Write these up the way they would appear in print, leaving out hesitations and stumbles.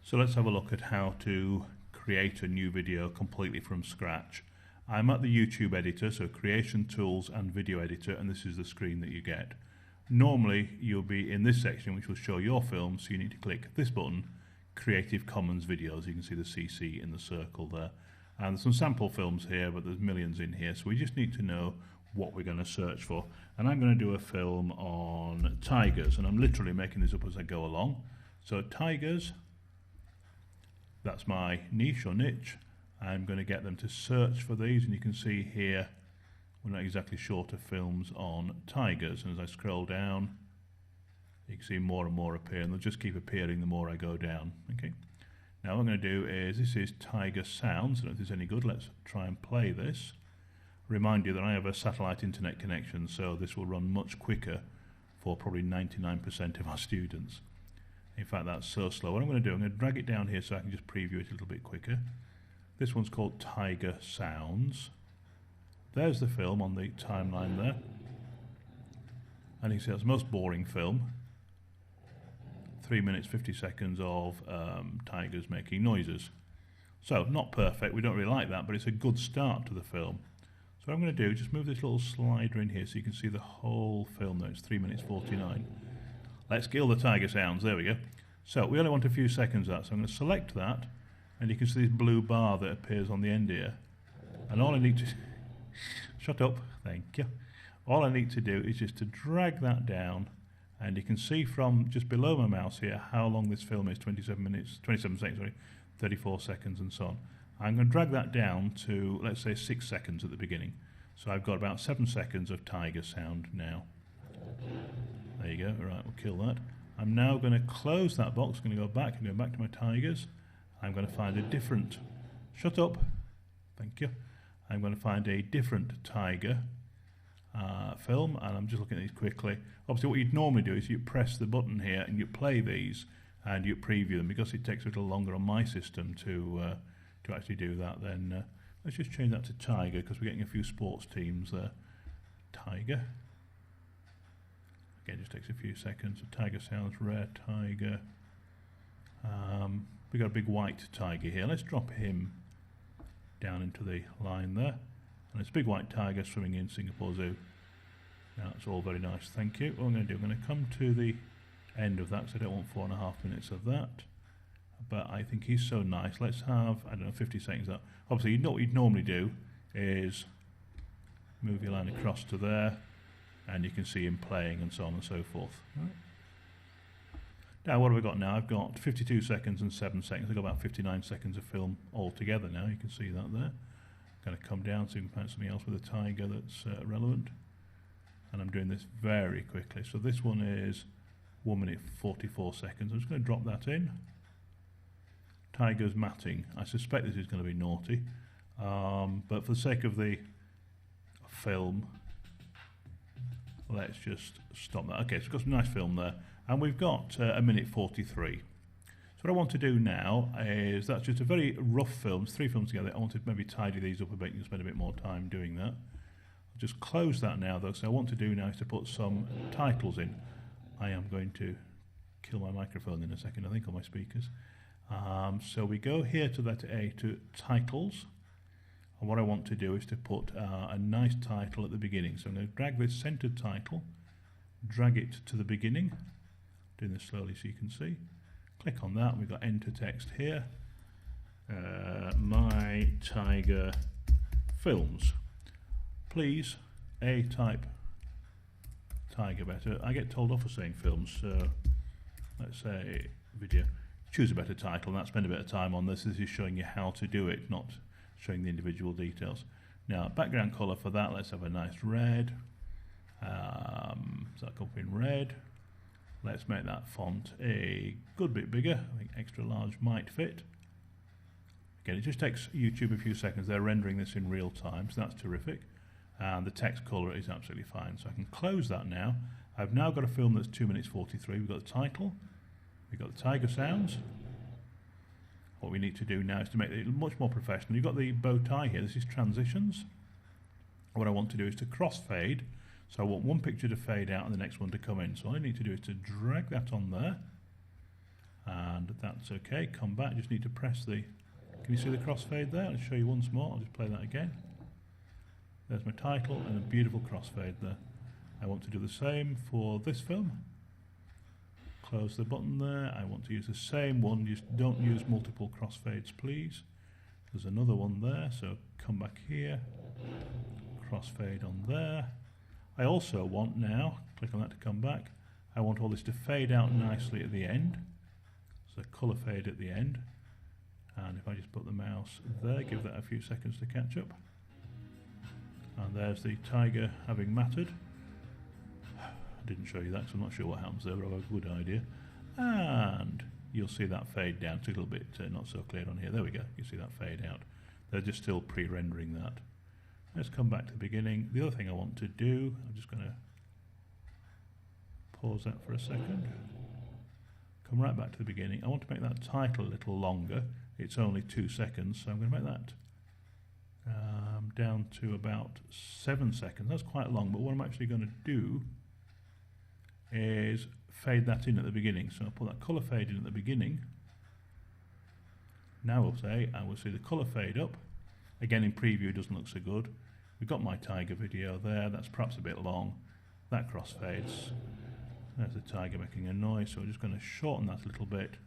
So let's have a look at how to create a new video completely from scratch. I'm at the YouTube editor, so Creation Tools and Video Editor, and this is the screen that you get. Normally you'll be in this section which will show your film, so you need to click this button, Creative Commons Videos. You can see the CC in the circle there. And there's some sample films here, but there's millions in here, so we just need to know what we're going to search for. And I'm going to do a film on tigers, and I'm literally making this up as I go along. So tigers, that's my niche or niche. I'm going to get them to search for these, and you can see here we're not exactly short of films on tigers, and as I scroll down you can see more and more appear, and they'll just keep appearing the more I go down. Okay. Now what I'm going to do is, this is tiger sounds. I don't know if there's any good. Let's try and play this. Remind you that I have a satellite internet connection, so this will run much quicker for probably 99% of our students. In fact, that's so slow. What I'm going to do, I'm going to drag it down here so I can just preview it a little bit quicker. This one's called Tiger Sounds. There's the film on the timeline there. And you can see that's the most boring film. 3 minutes 50 seconds of tigers making noises. So, not perfect, we don't really like that, but it's a good start to the film. So what I'm going to do is just move this little slider in here so you can see the whole film there. It's 3 minutes 49. Let's kill the tiger sounds, there we go. So we only want a few seconds of that, so I'm going to select that, and you can see this blue bar that appears on the end here. And all I need to... Shut up, thank you. All I need to do is just to drag that down, and you can see from just below my mouse here how long this film is, 27 seconds, sorry, 34 seconds and so on. I'm going to drag that down to, let's say, 6 seconds at the beginning. So I've got about 7 seconds of tiger sound now. There you go, right, we'll kill that. I'm now going to close that box, I'm going to go back and go back to my tigers. I'm going to find a different, shut up, thank you. I'm going to find a different tiger film, and I'm just looking at these quickly. Obviously what you'd normally do is you press the button here and you play these and you preview them. Because it takes a little longer on my system to actually do that, then let's just change that to tiger, because we're getting a few sports teams there. Tiger. Again, just takes a few seconds. So tiger sounds, rare tiger. We've got a big white tiger here. Let's drop him down into the line there. And it's a big white tiger swimming in Singapore Zoo. Now it's all very nice, thank you. What I'm going to do, I'm going to come to the end of that, because I don't want 4.5 minutes of that. But I think he's so nice. Let's have, I don't know, 50 seconds of that. Obviously, you know what you'd normally do is move your line across to there, and you can see him playing and so on and so forth. Right. Now what have we got now? I've got 52 seconds and 7 seconds. I've got about 59 seconds of film altogether now. You can see that there. I'm going to come down so you can find something else with a tiger that's relevant. And I'm doing this very quickly. So this one is 1 minute 44 seconds. I'm just going to drop that in. Tiger's matting. I suspect this is going to be naughty. But for the sake of the film, let's just stop that. Okay, so we've got some nice film there. And we've got a minute 43. So what I want to do now is, that's just a very rough film, it's 3 films together. I want to maybe tidy these up a bit and spend a bit more time doing that. I'll just close that now though, so what I want to do now is to put some titles in. I am going to kill my microphone in a second, I think, on my speakers. So we go here to letter A, to titles. And what I want to do is to put a nice title at the beginning. So I'm going to drag this centered title, drag it to the beginning. Doing this slowly so you can see. Click on that, we've got enter text here. My tiger films. Please, type tiger better. I get told off for saying films, so let's say video. Choose a better title, and spend a bit of time on this. This is showing you how to do it, not showing the individual details. Now, background colour for that, let's have a nice red. So that come in red. Let's make that font a good bit bigger. I think extra large might fit. Again, it just takes YouTube a few seconds. They're rendering this in real time, so that's terrific. And the text colour is absolutely fine. So I can close that now. I've now got a film that's 2 minutes 43. We've got the title. We've got the tiger sounds. What we need to do now is to make it much more professional. You've got the bow tie here. This is transitions. What I want to do is to crossfade. So I want one picture to fade out and the next one to come in. So all I need to do is to drag that on there and and that's okay. Come back, just need to press the, can you see the crossfade there? I'll show you once more, I'll just play that again. There's my title and a beautiful crossfade there. I want to do the same for this film. Close the button there. I want to use the same one, just don't use multiple crossfades please. There's another one there, so come back here, crossfade on there. I also want now, click on that to come back, I want all this to fade out nicely at the end. So colour fade at the end. And if I just put the mouse there, give that a few seconds to catch up. And there's the tiger having mattered. I didn't show you that because I'm not sure what happens there, but I have a good idea. And you'll see that fade down. It's a little bit not so clear on here. There we go. You see that fade out. They're just still pre-rendering that. Let's come back to the beginning. The other thing I want to do, I'm just going to pause that for a second. Come right back to the beginning. I want to make that title a little longer. It's only 2 seconds, so I'm going to make that down to about 7 seconds. That's quite long, but what I'm actually going to do is fade that in at the beginning. So I'll put that colour fade in at the beginning. Now we'll say, I will see the colour fade up. Again, in preview it doesn't look so good. We've got my tiger video there, that's perhaps a bit long. That crossfades. There's the tiger making a noise, so we're just going to shorten that a little bit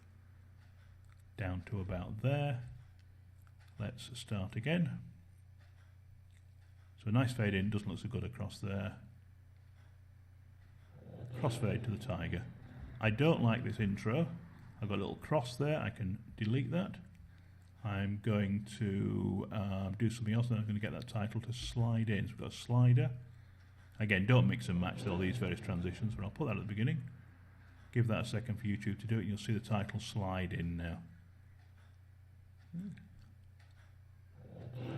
down to about there. Let's start again. So a nice fade in, doesn't look so good across there. Crossfade to the tiger. I don't like this intro. I've got a little cross there, I can delete that. I'm going to do something else, and I'm going to get that title to slide in. So we've got a slider. Again, don't mix and match all these various transitions, but I'll put that at the beginning. Give that a second for YouTube to do it, and you'll see the title slide in now.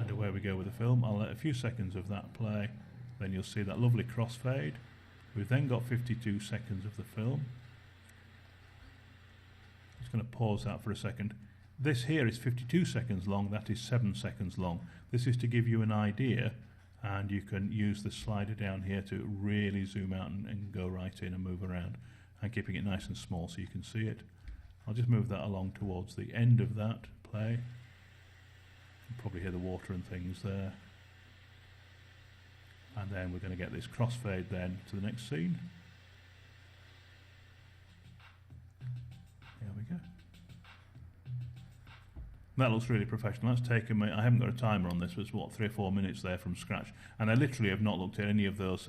And away we go with the film. I'll let a few seconds of that play, then you'll see that lovely crossfade. We've then got 52 seconds of the film. Just going to pause that for a second. This here is 52 seconds long, that is 7 seconds long. This is to give you an idea, and you can use the slider down here to really zoom out and go right in and move around. I'm keeping it nice and small so you can see it. I'll just move that along towards the end of that play. You can probably hear the water and things there. And then we're going to get this crossfade then to the next scene. There we go. That looks really professional. That's taken me, I haven't got a timer on this, but it's what, 3 or 4 minutes there from scratch. And I literally have not looked at any of those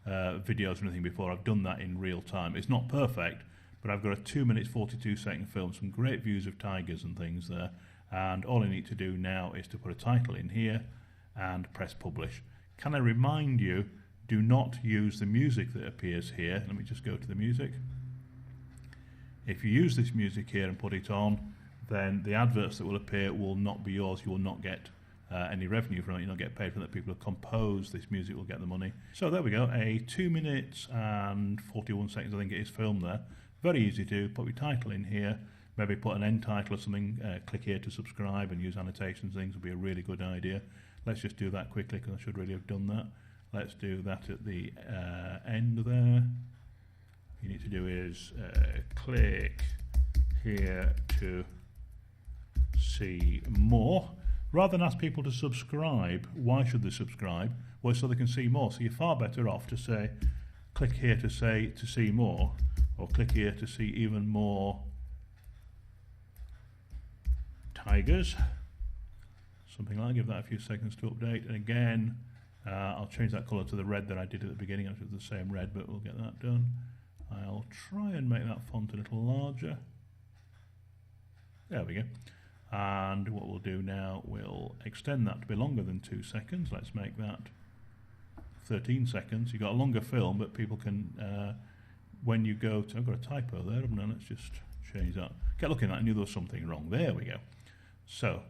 videos or anything before. I've done that in real time. It's not perfect, but I've got a 2 minutes 42 second film, some great views of tigers and things there. And all I need to do now is to put a title in here and press publish. Can I remind you, do not use the music that appears here. Let me just go to the music. If you use this music here and put it on, then the adverts that will appear will not be yours. You will not get any revenue from it. You'll not get paid for that. People who compose this music will get the money. So there we go, a 2 minutes and 41 seconds I think it is filmed there. Very easy to put your title in here, maybe put an end title or something, click here to subscribe and use annotations, things will be a really good idea. Let's just do that quickly because I should really have done that. Let's do that at the end there. What you need to do is click here to see more. Rather than ask people to subscribe, why should they subscribe? Well, so they can see more. So you're far better off to say, click here to see more, or click here to see even more tigers. Something like that. Give that a few seconds to update. And again, I'll change that colour to the red that I did at the beginning. Actually, it's the same red, but we'll get that done. I'll try and make that font a little larger. There we go. And what we'll do now, we'll extend that to be longer than 2 seconds. Let's make that 13 seconds. You've got a longer film, but people can, when you go to, I've got a typo there, haven't I? Let's just change that. Get looking at that, I knew there was something wrong. There we go. So,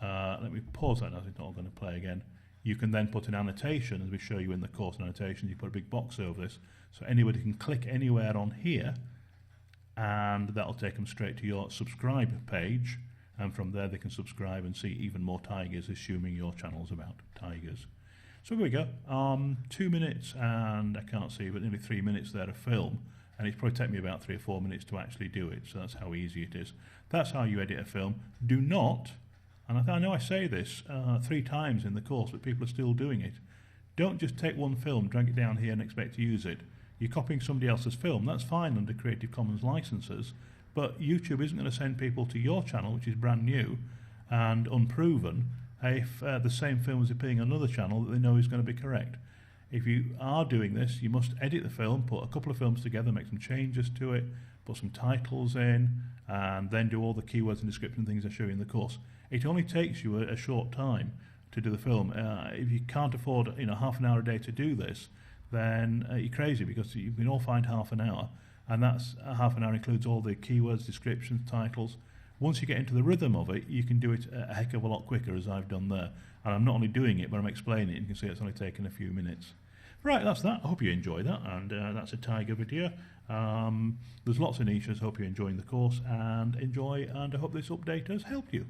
let me pause that now, it's not going to play again. You can then put an annotation, as we show you in the course annotation. You put a big box over this, so anybody can click anywhere on here, and that'll take them straight to your subscribe page. And from there they can subscribe and see even more tigers, assuming your channel's about tigers. So here we go, 2 minutes and I can't see, but nearly 3 minutes there of film. and it's probably taken me about 3 or 4 minutes to actually do it, so that's how easy it is. That's how you edit a film. Do not, and I know I say this 3 times in the course, but people are still doing it. Don't just take one film, drag it down here and expect to use it. You're copying somebody else's film. That's fine under Creative Commons licenses, but YouTube isn't going to send people to your channel, which is brand new and unproven, if the same film is appearing on another channel that they know is going to be correct. If you are doing this, you must edit the film, put a couple of films together, make some changes to it, put some titles in, and then do all the keywords and description things I show you in the course. It only takes you a short time to do the film. If you can't afford half an hour a day to do this, then you're crazy, because you can all find half an hour, and that's half an hour includes all the keywords, descriptions, titles. Once you get into the rhythm of it, you can do it a heck of a lot quicker, as I've done there. And I'm not only doing it, but I'm explaining it. You can see it's only taken a few minutes. Right, that's that. I hope you enjoy that, and that's a Tiger video. There's lots of niches. I hope you're enjoying the course, and I hope this update has helped you.